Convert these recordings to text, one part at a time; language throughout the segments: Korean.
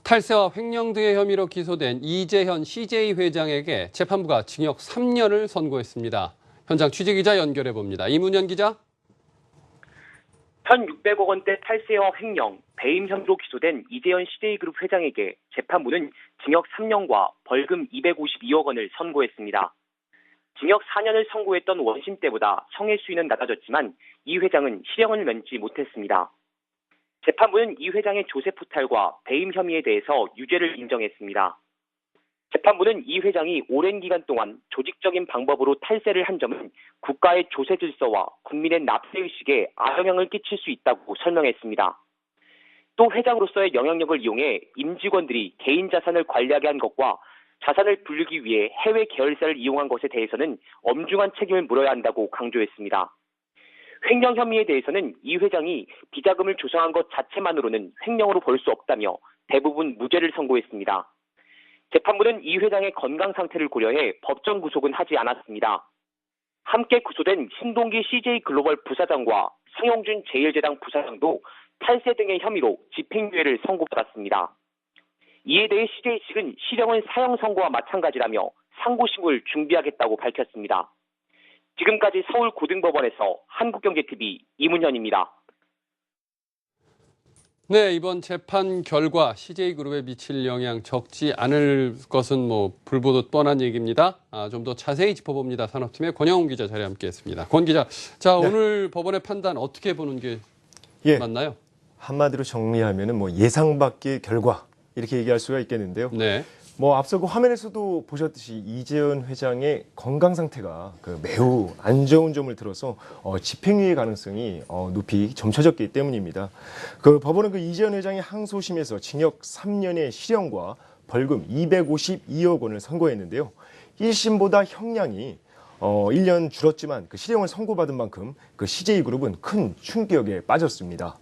탈세와 횡령 등의 혐의로 기소된 이재현 CJ 회장에게 재판부가 징역 3년을 선고했습니다. 현장 취재기자 연결해봅니다. 이문현 기자. 1,600억 원대 탈세와 횡령, 배임 혐의로 기소된 이재현 CJ그룹 회장에게 재판부는 징역 3년과 벌금 252억 원을 선고했습니다. 징역 4년을 선고했던 원심 때보다 형의 수위는 낮아졌지만 이 회장은 실형을 면치 못했습니다. 재판부는 이 회장의 조세 포탈과 배임 혐의에 대해서 유죄를 인정했습니다. 재판부는 이 회장이 오랜 기간 동안 조직적인 방법으로 탈세를 한 점은 국가의 조세 질서와 국민의 납세 의식에 악영향을 끼칠 수 있다고 설명했습니다. 또 회장으로서의 영향력을 이용해 임직원들이 개인 자산을 관리하게 한 것과 자산을 불리기 위해 해외 계열사를 이용한 것에 대해서는 엄중한 책임을 물어야 한다고 강조했습니다. 횡령 혐의에 대해서는 이 회장이 비자금을 조성한 것 자체만으로는 횡령으로 볼 수 없다며 대부분 무죄를 선고했습니다. 재판부는 이 회장의 건강 상태를 고려해 법정 구속은 하지 않았습니다. 함께 구속된 신동기 CJ글로벌 부사장과 성영준 제1제당 부사장도 탈세 등의 혐의로 집행유예를 선고받았습니다. 이에 대해 CJ 측은 실형은 사형 선고와 마찬가지라며 상고심을 준비하겠다고 밝혔습니다. 지금까지 서울고등법원에서 한국경제TV 이문현입니다. 네, 이번 재판 결과 CJ그룹에 미칠 영향 적지 않을 것은 불보듯 뻔한 얘기입니다. 좀 더 자세히 짚어봅니다. 산업팀의 권영훈 기자 자리에 함께했습니다. 권 기자, 자, 네. 오늘 법원의 판단 어떻게 보는 게 맞나요? 한마디로 정리하면은 예상 밖의 결과 이렇게 얘기할 수가 있겠는데요. 네. 앞서 그 화면에서도 보셨듯이 이재현 회장의 건강 상태가 매우 안 좋은 점을 들어서 집행유예 가능성이 높이 점쳐졌기 때문입니다. 법원은 이재현 회장의 항소심에서 징역 3년의 실형과 벌금 252억 원을 선고했는데요. 1심보다 형량이 1년 줄었지만 실형을 선고받은 만큼 CJ그룹은 큰 충격에 빠졌습니다.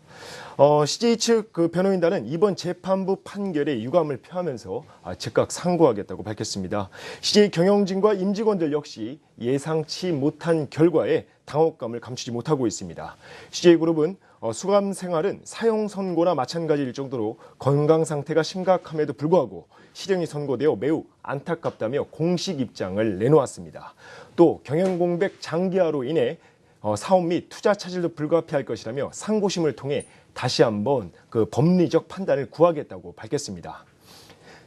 CJ 측 변호인단은 이번 재판부 판결에 유감을 표하면서 즉각 상고하겠다고 밝혔습니다. CJ 경영진과 임직원들 역시 예상치 못한 결과에 당혹감을 감추지 못하고 있습니다. CJ그룹은 수감 생활은 사형 선고나 마찬가지일 정도로 건강 상태가 심각함에도 불구하고 실형이 선고되어 매우 안타깝다며 공식 입장을 내놓았습니다. 또 경영 공백 장기화로 인해 사업 및 투자 차질도 불가피할 것이라며 상고심을 통해 다시 한번 법리적 판단을 구하겠다고 밝혔습니다.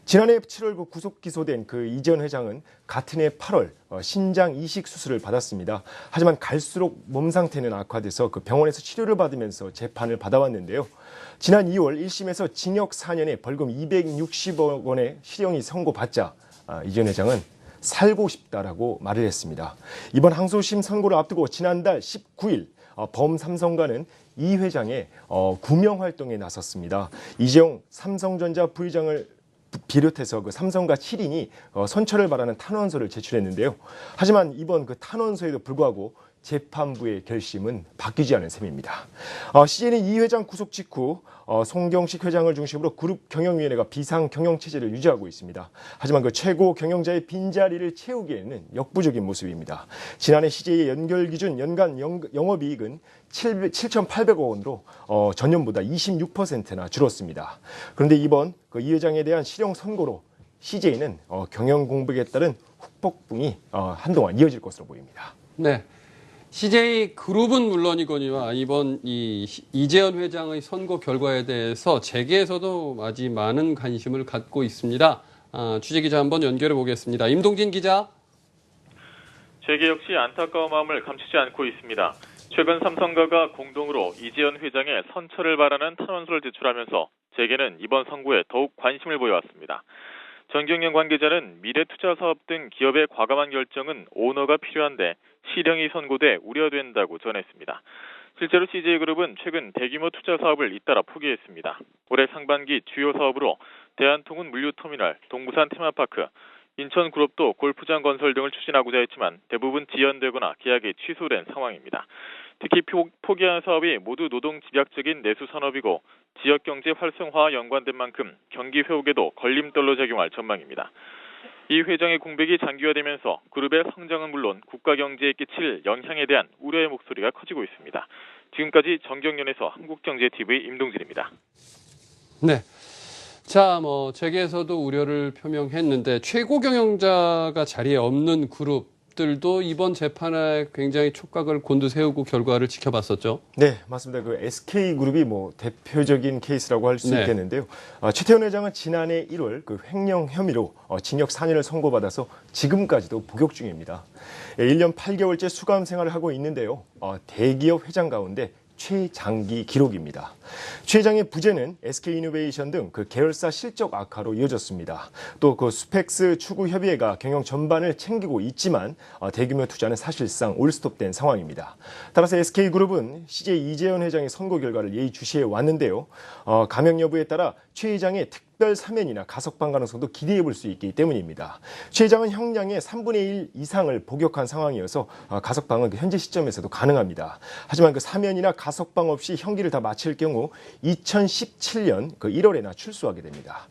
지난해 7월 구속 기소된 이재현 회장은 같은 해 8월 신장 이식 수술을 받았습니다. 하지만 갈수록 몸 상태는 악화돼서 병원에서 치료를 받으면서 재판을 받아왔는데요. 지난 2월 1심에서 징역 4년에 벌금 260억 원의 실형이 선고받자 이재현 회장은 살고 싶다라고 말을 했습니다. 이번 항소심 선고를 앞두고 지난달 19일 범삼성과는 이 회장의 구명 활동에 나섰습니다. 이재용 삼성전자 부회장을 비롯해서 삼성과 7인이 선처를 바라는 탄원서를 제출했는데요. 하지만 이번 탄원서에도 불구하고 재판부의 결심은 바뀌지 않은 셈입니다. CJ는 이 회장 구속 직후 송경식 회장을 중심으로 그룹 경영위원회가 비상 경영 체제를 유지하고 있습니다. 하지만 최고 경영자의 빈자리를 채우기에는 역부족인 모습입니다. 지난해 CJ의 연결 기준 연간 영업이익은 7,800억 원으로 전년보다 26%나 줄었습니다. 그런데 이번 이 회장에 대한 실형 선고로 CJ는 경영 공백에 따른 후폭풍이 한동안 이어질 것으로 보입니다. 네. CJ그룹은 물론이거니와 이번 이재현 회장의 선고 결과에 대해서 재계에서도 아주 많은 관심을 갖고 있습니다. 취재기자 한번 연결해 보겠습니다. 임동진 기자. 재계 역시 안타까운 마음을 감추지 않고 있습니다. 최근 삼성가가 공동으로 이재현 회장의 선처를 바라는 탄원서를 제출하면서 재계는 이번 선고에 더욱 관심을 보여왔습니다. 정경련 관계자는 미래투자사업 등 기업의 과감한 결정은 오너가 필요한데 실형이 선고돼 우려된다고 전했습니다. 실제로 CJ그룹은 최근 대규모 투자 사업을 잇따라 포기했습니다. 올해 상반기 주요 사업으로 대한통운 물류터미널, 동부산 테마파크, 인천그룹도 골프장 건설 등을 추진하고자 했지만 대부분 지연되거나 계약이 취소된 상황입니다. 특히 포기한 사업이 모두 노동 집약적인 내수 산업이고 지역경제 활성화와 연관된 만큼 경기 회복에도 걸림돌로 작용할 전망입니다. 이 회장의 공백이 장기화되면서 그룹의 성장은 물론 국가 경제에 끼칠 영향에 대한 우려의 목소리가 커지고 있습니다. 지금까지 정경련에서 한국경제TV 임동진입니다. 네. 자, 뭐 재계에서도 우려를 표명했는데 최고 경영자가 자리에 없는 그룹들도 이번 재판에 굉장히 촉각을 곤두세우고 결과를 지켜봤었죠. 네, 맞습니다. 그 SK그룹이 뭐 대표적인 케이스라고 할 수 네. 있겠는데요. 최태원 회장은 지난해 1월 그 횡령 혐의로 징역 4년을 선고받아서 지금까지도 복역 중입니다. 1년 8개월째 수감 생활을 하고 있는데요. 대기업 회장 가운데 최장기 기록입니다. 최 회장의 부재는 SK이노베이션 등 그 계열사 실적 악화로 이어졌습니다. 또 그 스펙스 추구 협의회가 경영 전반을 챙기고 있지만 대규모 투자는 사실상 올스톱된 상황입니다. 따라서 SK그룹은 CJ 이재현 회장의 선고 결과를 예의주시해 왔는데요. 감형 여부에 따라 최 회장의 특별 사면이나 가석방 가능성도 기대해 볼 수 있기 때문입니다. 최 회장은 형량의 3분의 1 이상을 복역한 상황이어서 가석방은 현재 시점에서도 가능합니다. 하지만 그 사면이나 가석방 없이 형기를 다 마칠 경우 2017년 그 1월에나 출소하게 됩니다.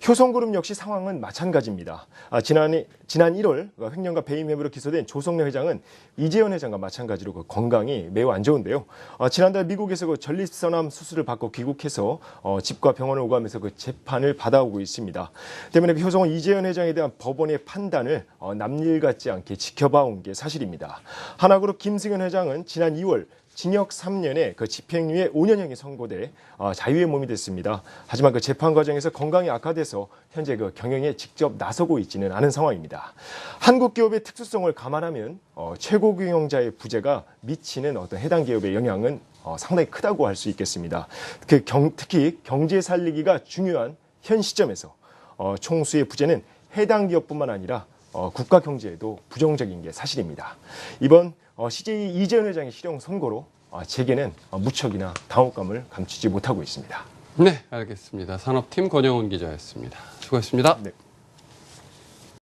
효성그룹 역시 상황은 마찬가지입니다. 지난 1월 횡령과 배임 혐의로 기소된 조성래 회장은 이재현 회장과 마찬가지로 그 건강이 매우 안 좋은데요. 지난달 미국에서 그 전립선암 수술을 받고 귀국해서 집과 병원을 오가면서 그 재판을 받아오고 있습니다. 때문에 그 효성은 이재현 회장에 대한 법원의 판단을 남일 같지 않게 지켜봐온 게 사실입니다. 하나그룹 김승현 회장은 지난 2월 징역 3년에 그 집행유예 5년형이 선고돼 자유의 몸이 됐습니다. 하지만 그 재판 과정에서 건강이 악화돼서 현재 그 경영에 직접 나서고 있지는 않은 상황입니다. 한국 기업의 특수성을 감안하면 최고 경영자의 부재가 미치는 어떤 해당 기업의 영향은 상당히 크다고 할 수 있겠습니다. 특히 경제 살리기가 중요한 현 시점에서 총수의 부재는 해당 기업뿐만 아니라 국가 경제에도 부정적인 게 사실입니다. 이번 CJ 이재현 회장의 실형 선고로 재계는 무척이나 당혹감을 감추지 못하고 있습니다. 네, 알겠습니다. 산업팀 권영훈 기자였습니다. 수고했습니다. 네.